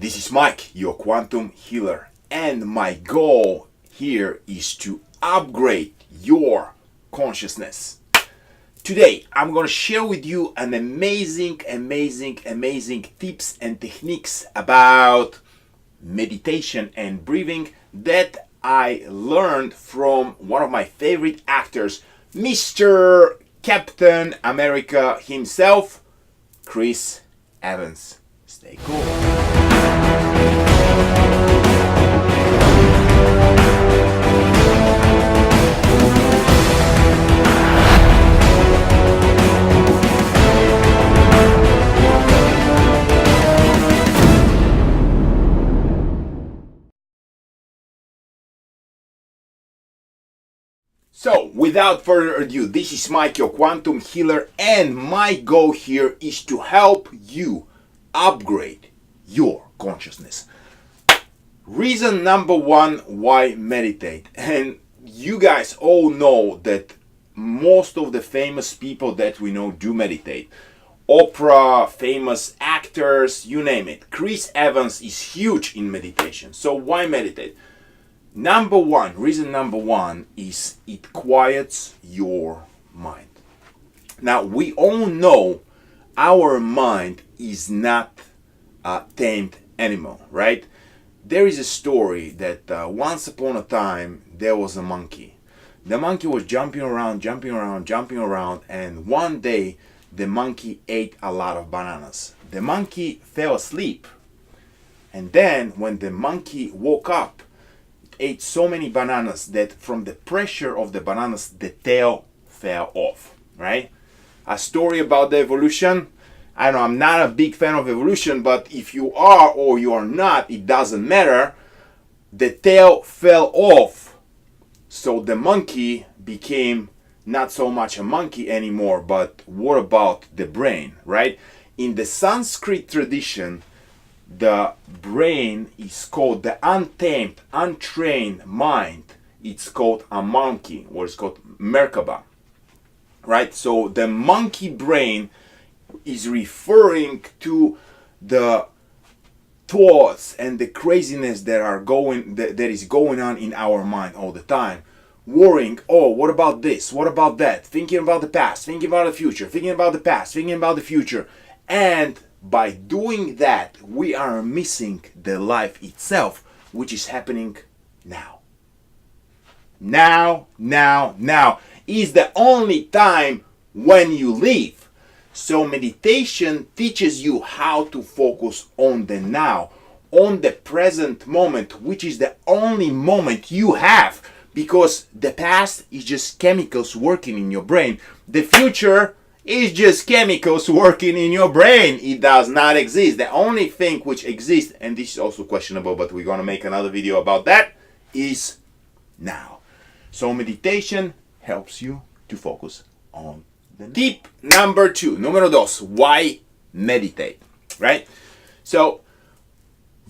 This is Mike, your quantum healer, and my goal here is to upgrade your consciousness. Today, I'm going to share with you an amazing tips and techniques about meditation and breathing that I learned from one of my favorite actors, Mr. Captain America himself, Chris Evans. Stay cool. So, without further ado, this is Mike, your quantum healer, and my goal here is to help you upgrade your consciousness. Reason number one why meditate. And you guys all know that most of the famous people that we know do meditate. Oprah, famous actors, you name it. Chris Evans is huge in meditation. So why meditate? Reason number one is it quiets your mind. Now, we all know our mind is not a tamed animal, right? There is a story that once upon a time there was a monkey. The monkey was jumping around, and one day the monkey ate a lot of bananas. The monkey fell asleep, and then when the monkey woke up, ate so many bananas that from the pressure of the bananas the tail fell off, right? A story about the evolution. I know I'm not a big fan of evolution, but if you are or you are not, it doesn't matter. The tail fell off, so the monkey became not so much a monkey anymore. But what about the brain, right? In the Sanskrit tradition, the brain is called the untamed, untrained mind. It's called a monkey, or it's called Merkaba, right? So the monkey brain is referring to the thoughts and the craziness that is going on in our mind all the time. Worrying, oh, what about this? What about that? Thinking about the past, thinking about the future, thinking about the past, thinking about the future. And by doing that, we are missing the life itself, which is happening now. Now is the only time when you live. So meditation teaches you how to focus on the now, on the present moment, which is the only moment you have, because the past is just chemicals working in your brain. The future is just chemicals working in your brain. It does not exist. The only thing which exists, and this is also questionable, but we're going to make another video about that, is now. So meditation helps you to focus on the now. Tip number two, número dos, why meditate, right? So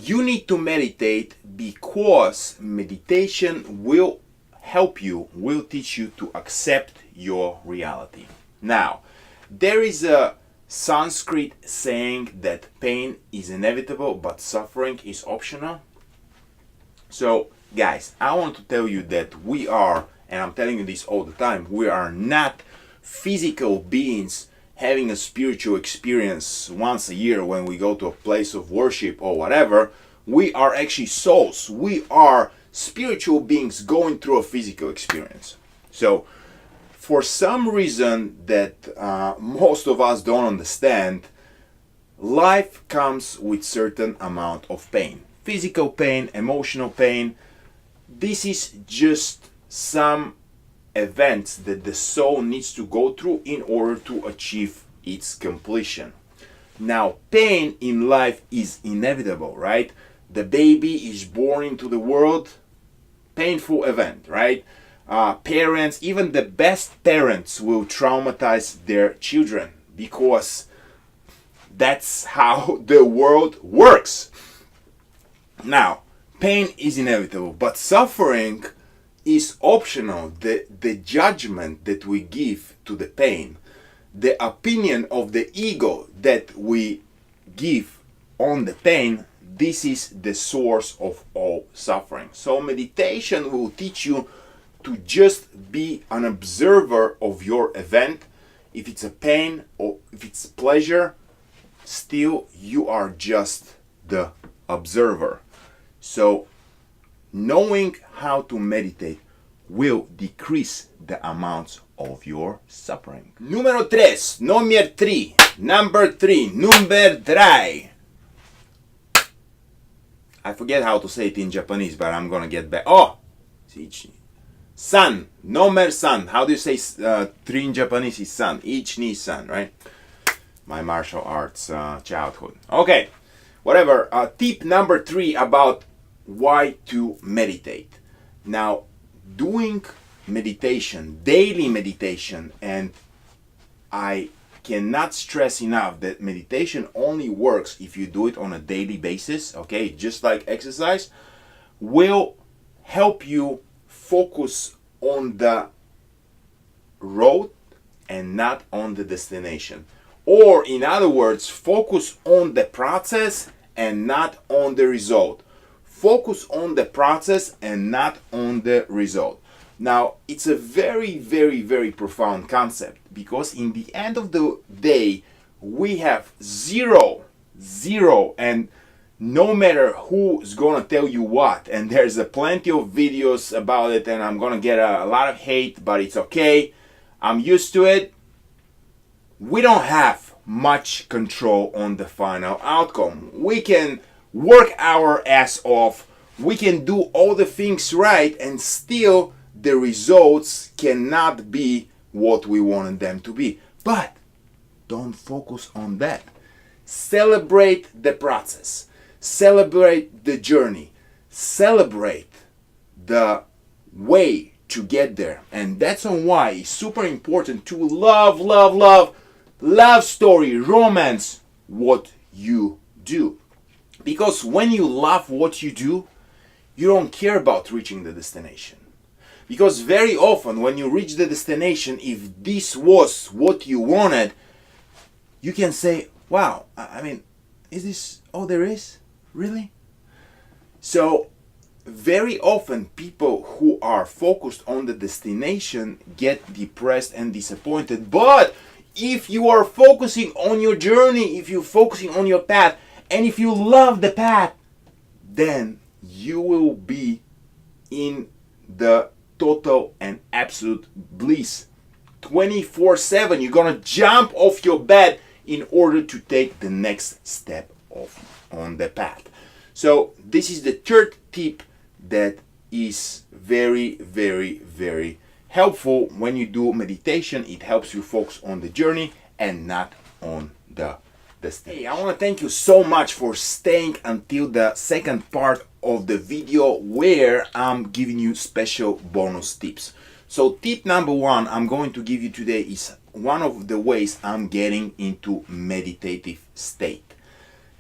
you need to meditate because meditation will help you, will teach you to accept your reality. Now, there is a Sanskrit saying that pain is inevitable, but suffering is optional. So, guys, I want to tell you that we are, and I'm telling you this all the time, we are not physical beings having a spiritual experience once a year when we go to a place of worship or whatever. We are actually souls. We are spiritual beings going through a physical experience. So, for some reason that most of us don't understand, life comes with certain amount of pain. Physical pain, emotional pain. This is just some events that the soul needs to go through in order to achieve its completion. Now, pain in life is inevitable, right? The baby is born into the world, painful event, right? Parents, even the best parents, will traumatize their children because that's how the world works. Now, pain is inevitable, but suffering is optional. The judgment that we give to the pain, the opinion of the ego that we give on the pain, this is the source of all suffering. So meditation will teach you to just be an observer of your event. If it's a pain or if it's pleasure, still you are just the observer. So knowing how to meditate will decrease the amounts of your suffering. Number 3, number 3. I forget how to say it in Japanese, but I'm gonna get back. San, number san. How do you say 3 in Japanese? Is san. Ichi ni san, right? My martial arts childhood. Okay, whatever. Tip number 3 about why to meditate. Now, doing meditation, daily meditation, and I cannot stress enough that meditation only works if you do it on a daily basis, okay, just like exercise, will help you focus on the road and not on the destination. Or in other words, focus on the process and not on the result. Focus on the process and not on the result. Now, it's a very, very, very profound concept, because in the end of the day, we have zero, and no matter who's gonna tell you what, and there's plenty of videos about it, and I'm gonna get a lot of hate, but it's okay. I'm used to it. We don't have much control on the final outcome. We can work our ass off, we can do all the things right, and still the results cannot be what we wanted them to be. But don't focus on that. Celebrate the process. Celebrate the journey. Celebrate the way to get there. And that's on why it's super important to love story, romance, what you do. Because when you love what you do, you don't care about reaching the destination. Because very often when you reach the destination, if this was what you wanted, you can say, wow, I mean, is this all there is? Really? So very often people who are focused on the destination get depressed and disappointed. But if you are focusing on your journey, if you're focusing on your path, and if you love the path, then you will be in the total and absolute bliss. 24/7, you're gonna jump off your bed in order to take the next step on the path. So this is the third tip that is very, very, very helpful when you do meditation. It helps you focus on the journey and not on the destination. Hey, I want to thank you so much for staying until the second part of the video, where I'm giving you special bonus tips. So tip number 1 I'm going to give you today is one of the ways I'm getting into meditative state.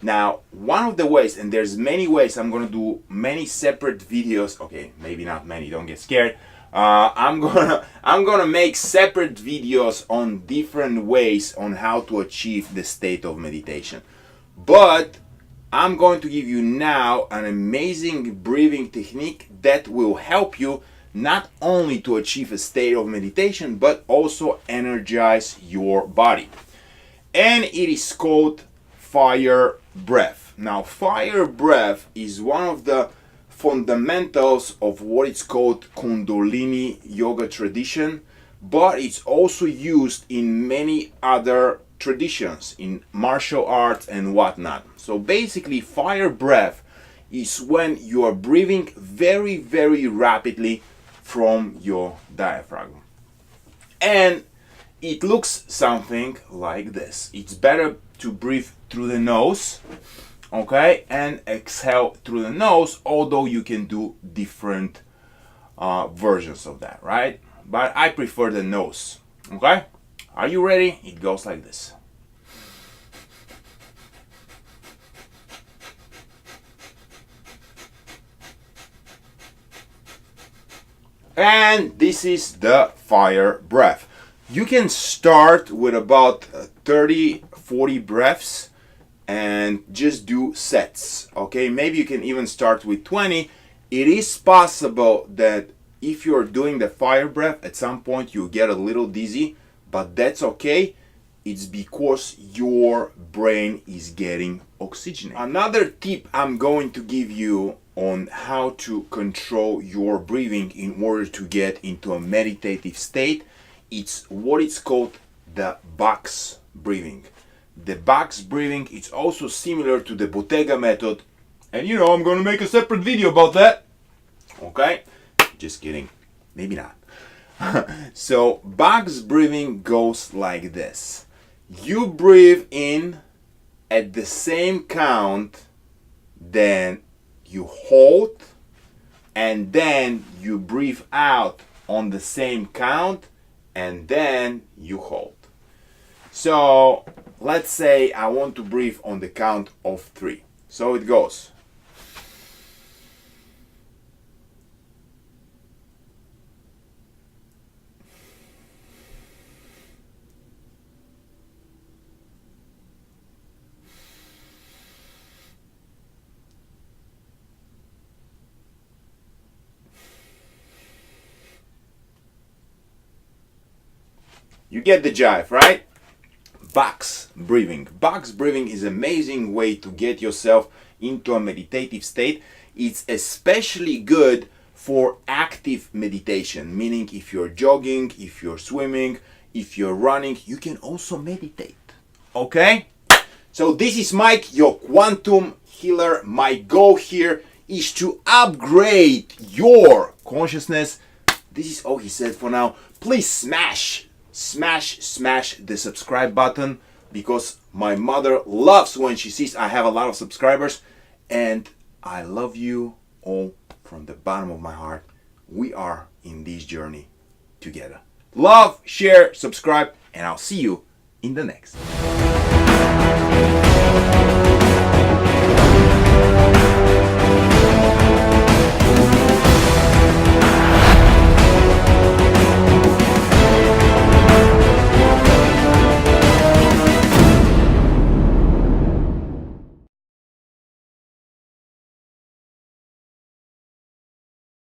Now, one of the ways, and there's many ways, I'm going to do many separate videos. Okay, maybe not many, don't get scared. I'm gonna make separate videos on different ways on how to achieve the state of meditation. But I'm going to give you now an amazing breathing technique that will help you not only to achieve a state of meditation, but also energize your body. And it is called fire breath. Now, fire breath is one of the fundamentals of what it's called Kundalini yoga tradition, but it's also used in many other traditions, in martial arts and whatnot. So basically, fire breath is when you are breathing very, very rapidly from your diaphragm. And it looks something like this. It's better to breathe through the nose, okay, and exhale through the nose, although you can do different versions of that, right? But I prefer the nose, okay? Are you ready? It goes like this. And this is the fire breath. You can start with about 30-40 breaths and just do sets. Okay, maybe you can even start with 20. It is possible that if you're doing the fire breath, at some point you get a little dizzy, but that's okay. It's because your brain is getting oxygenated. Another tip I'm going to give you on how to control your breathing in order to get into a meditative state, it's what it's called the box breathing. The box breathing is also similar to the Bottega method, and I'm going to make a separate video about that. Okay? Just kidding. Maybe not. So box breathing goes like this. You breathe in at the same count, then you hold, and then you breathe out on the same count, and then you hold. So let's say I want to breathe on the count of 3. So it goes. You get the jive, right? Box breathing. Box breathing is an amazing way to get yourself into a meditative state. It's especially good for active meditation, meaning if you're jogging, if you're swimming, if you're running, you can also meditate. Okay? So this is Mike, your quantum healer. My goal here is to upgrade your consciousness. This is all he said for now. Please smash the subscribe button, because my mother loves when she sees I have a lot of subscribers, and I love you all from the bottom of my heart. We are in this journey together. Love, share, subscribe, and I'll see you in the next.